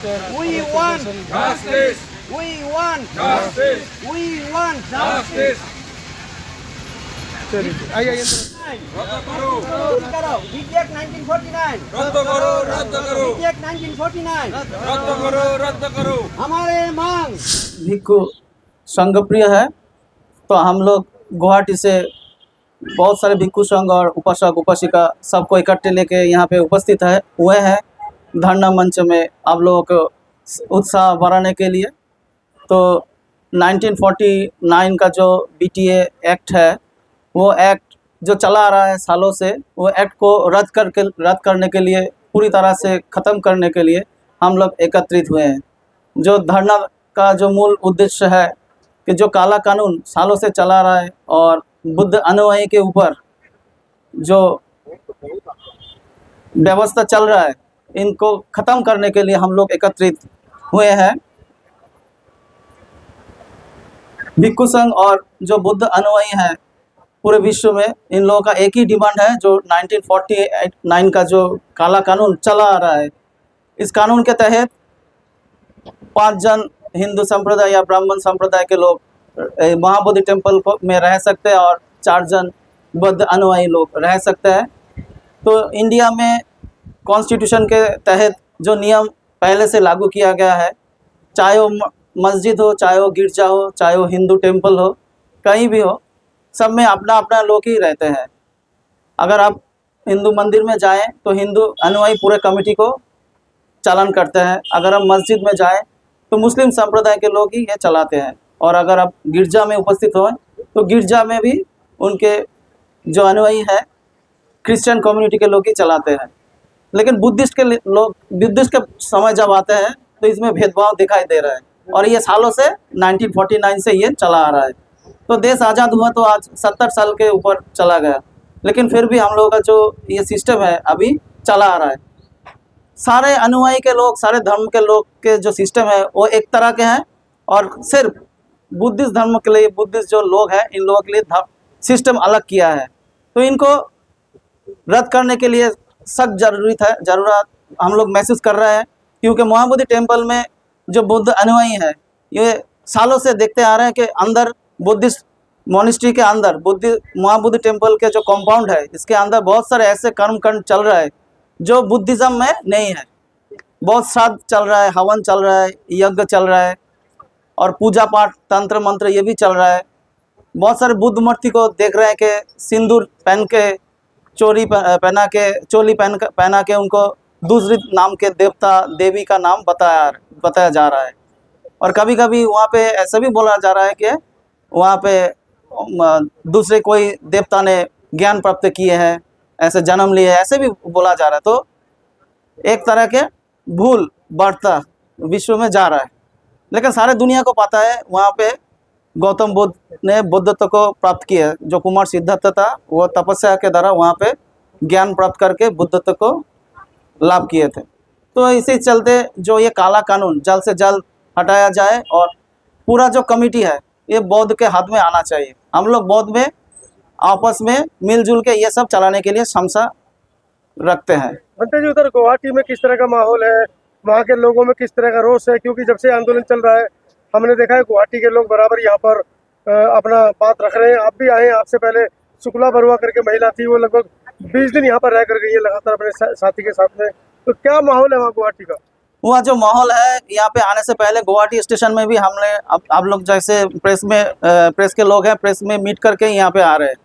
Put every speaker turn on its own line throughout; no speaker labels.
We want
justice.
We want
Justice.
We want
Justice.
रद्द करो BTAct 1949
रद्द करो, रद्द करो,
BTAct 1949
रद्द करो, रद्द करो।
हमारे मांग
भिक्खु संघ प्रिय है। तो हम लोग गुवाहाटी से बहुत सारे भिक्खु संघ और उपासक उपासिका सबको इकट्ठे लेके यहाँ पे उपस्थित हुए हैं धरना मंच में आप लोगों को उत्साह बढ़ाने के लिए। तो 1949 का जो BTA एक्ट है, वो एक्ट जो चला आ रहा है सालों से, वो एक्ट को रद्द करने के लिए, पूरी तरह से ख़त्म करने के लिए हम लोग एकत्रित हुए हैं। जो धरना का जो मूल उद्देश्य है कि जो काला कानून सालों से चला रहा है और बुद्ध अनुयायी के ऊपर जो व्यवस्था चल रहा है, इनको ख़त्म करने के लिए हम लोग एकत्रित हुए हैं। भिक्खु संघ और जो बुद्ध अनुयायी हैं पूरे विश्व में, इन लोगों का एक ही डिमांड है, जो 1949 का जो काला कानून चला आ रहा है, इस कानून के तहत 5 जन हिंदू संप्रदाय या ब्राह्मण संप्रदाय के लोग महाबोधि टेम्पल में रह सकते हैं और 4 जन बुद्ध अनुयायी लोग रह सकते हैं। तो इंडिया में कॉन्स्टिट्यूशन के तहत जो नियम पहले से लागू किया गया है, चाहे वो मस्जिद हो, चाहे वो गिरजा हो, चाहे वो हिंदू टेम्पल हो, कहीं भी हो, सब में अपना अपना लोग ही रहते हैं। अगर आप हिंदू मंदिर में जाएं तो हिंदू अनुयायी पूरे कमेटी को चालन करते हैं। अगर आप मस्जिद में जाएं तो मुस्लिम संप्रदाय के लोग ही ये चलाते हैं। और अगर आप गिरजा में उपस्थित हो तो गिरजा में भी उनके जो अनुयायी है क्रिश्चियन कम्युनिटी के लोग ही चलाते हैं। लेकिन बुद्धिस्ट के लोग, बुद्धिस्ट के समय जब आते हैं तो इसमें भेदभाव दिखाई दे रहा है, और ये सालों से 1949 से ये चला आ रहा है। तो देश आज़ाद हुआ तो आज 70 साल के ऊपर चला गया, लेकिन फिर भी हम लोगों का जो ये सिस्टम है अभी चला आ रहा है। सारे अनुयायी के लोग, सारे धर्म के लोग के जो सिस्टम है वो एक तरह के हैं, और सिर्फ बुद्धिस्ट धर्म के लिए, बुद्धिस्ट जो लोग हैं, इन लोगों के लिए सिस्टम अलग किया है। तो इनको रद्द करने के लिए सख्त ज़रूरत हम लोग महसूस कर रहे हैं, क्योंकि महाबोधि टेम्पल में जो बुद्ध अनुयायी है, ये सालों से देखते आ रहे हैं कि अंदर बुद्धिस्ट मोनेस्ट्री के अंदर महाबोधि टेम्पल के जो कंपाउंड है, इसके अंदर बहुत सारे ऐसे कर्मकांड चल रहा है जो बुद्धिज़्म में नहीं है। बहुत श्राद्ध चल रहा है, हवन चल रहा है, यज्ञ चल रहा है, और पूजा पाठ, तंत्र मंत्र ये भी चल रहा है। बहुत सारे बुद्ध मूर्ति को देख रहे हैं कि सिंदूर पहन के, चोली पहना के उनको दूसरी नाम के देवता देवी का नाम बताया जा रहा है। और कभी कभी वहाँ पे ऐसा भी बोला जा रहा है कि वहाँ पे दूसरे कोई देवता ने ज्ञान प्राप्त किए हैं, ऐसे जन्म लिए हैं, ऐसे भी बोला जा रहा है। तो एक तरह के भूल बढ़ता विश्व में जा रहा है। लेकिन सारे दुनिया को पता है वहाँ पे गौतम बुद्ध ने बुद्धत्व को प्राप्त किया। जो कुमार सिद्धार्थ था, वो तपस्या के द्वारा वहाँ पे ज्ञान प्राप्त करके बुद्धत्व को लाभ किए थे। तो इसी चलते जो ये काला कानून जल्द से जल्द हटाया जाए, और पूरा जो कमेटी है ये बौद्ध के हाथ में आना चाहिए। हम लोग बौद्ध में आपस में मिलजुल के ये सब चलाने के लिए क्षमता रखते हैं।
बनते जी, उधर गुवाहाटी में किस तरह का माहौल है, वहाँ के लोगों में किस तरह का रोष है? क्योंकि जब से आंदोलन चल रहा है हमने देखा है गुवाहाटी के लोग बराबर यहाँ पर अपना बात रख रहे हैं। आप भी आए, आपसे पहले शुक्ला बरुआ करके महिला थी, वो लगभग 20 दिन यहाँ पर रह कर गई है लगातार अपने साथी के साथ में। तो क्या माहौल है वहाँ गुवाहाटी का?
वहाँ जो माहौल है, यहाँ पे आने से पहले गुवाहाटी स्टेशन में भी हमने आप लोग जैसे प्रेस के लोग हैं, प्रेस में मीट करके यहाँ पे आ रहे हैं,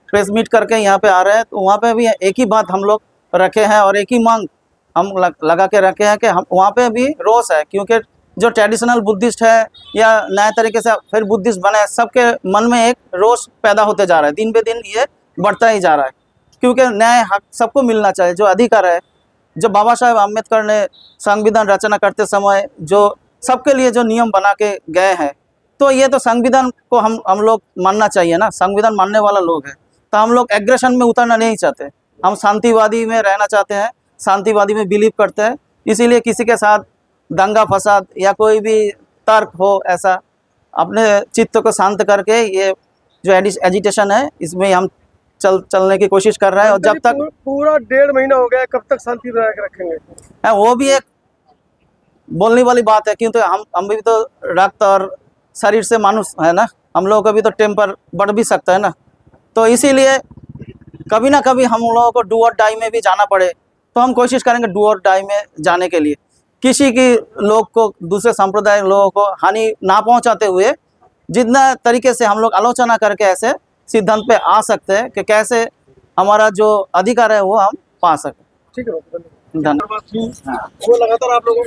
प्रेस मीट करके यहाँ पे आ रहे हैं। तो वहाँ पे भी एक ही बात हम लोग रखे हैं और एक ही मांग हम लगा के रखे हैं कि हम वहाँ पे भी रोष है, क्योंकि जो ट्रेडिशनल बुद्धिस्ट है या नए तरीके से फिर बुद्धिस्ट बने, सबके मन में एक रोष पैदा होते जा रहा है। दिन बे दिन ये बढ़ता ही जा रहा है, क्योंकि न्याय हक सबको मिलना चाहिए। जो अधिकार है, जो बाबा साहेब आम्बेडकर ने संविधान रचना करते समय जो सबके लिए जो नियम बना के गए हैं, तो ये तो संविधान को हम लोग मानना चाहिए ना। संविधान मानने वाला लोग है, तो हम लोग एग्रेशन में उतरना नहीं चाहते। हम शांतिवादी में रहना चाहते हैं, शांतिवादी में बिलीव करते हैं। इसीलिए किसी के साथ दंगा फसाद या कोई भी तर्क हो, ऐसा अपने चित्त को शांत करके ये जो एजिटेशन है, इसमें हम चलने की कोशिश कर रहा है। और जब तक
पूरा 1.5 महीना हो गया, कब तक शांति बना के रखेंगे?
वो भी एक बोलने वाली बात है, क्योंकि हम भी तो रक्त और शरीर से मानुष है ना, हम लोगों का भी तो टेम्पर बढ़ भी सकता है ना। तो इसीलिए कभी ना कभी हम लोगों को डू और डाई में भी जाना पड़े तो हम कोशिश करेंगे डू और डाई में जाने के लिए, किसी की लोग को, दूसरे संप्रदाय लोगों को हानि ना पहुंचाते हुए जितना तरीके से हम लोग आलोचना करके ऐसे सिद्धांत पे आ सकते हैं कि कैसे हमारा जो अधिकार है वो हम पा सकें।
ठीक है,
धन्यवाद।
वो लगातार आप लोगों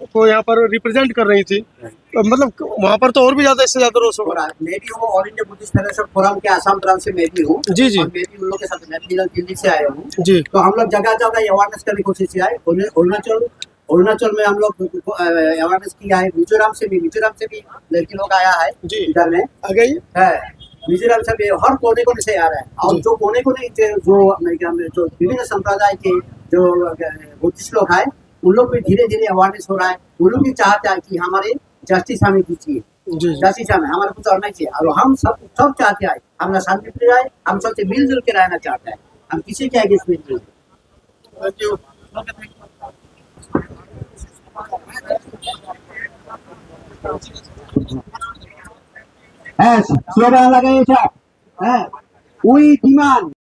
को यहाँ पर रिप्रेजेंट कर रही थी, तो मतलब वहाँ पर तो और भी ज्यादा, इससे ज्यादा रोष होगा।
मैं भी हूँ all India Buddhist federation forum के आसाम ब्रांच से मैं भी हूँ।
जी, जी।
और मैं भी उन लोगों के साथ, मैं भी दिल्ली से आया हूँ।
जी।
तो हम लोग जगह जगह अवेयरनेस करने की कोशिश किया है। अरुणाचल में हम लोग अवेयरनेस किया है। मिजोरम से भी लड़की लोग आया है।
जी।
इधर में
आ गई
है, मिजोरम से भी हर कोने कोने से आ रहा है। और
जी।
जो कोने कोने जो विभिन्न संप्रदाय के जो बुद्धिस्ट लोग हैं, उन लोग भी धीरे धीरे अवेयरनेस हो रहा है। उन लोग भी चाहते हैं कि हमारे जस्टिस हमें दीजिए,
जी।
जस्टिस हमें, हमारे कुछ और नहीं चाहिए। और हम सब चाहते हैं हमारा शांति प्रिय है, हम सबसे मिलजुल के रहना चाहते हैं, हम किसी के आगे इसमें नहीं।
Thank you.
स्लोगान लगाइए, we demand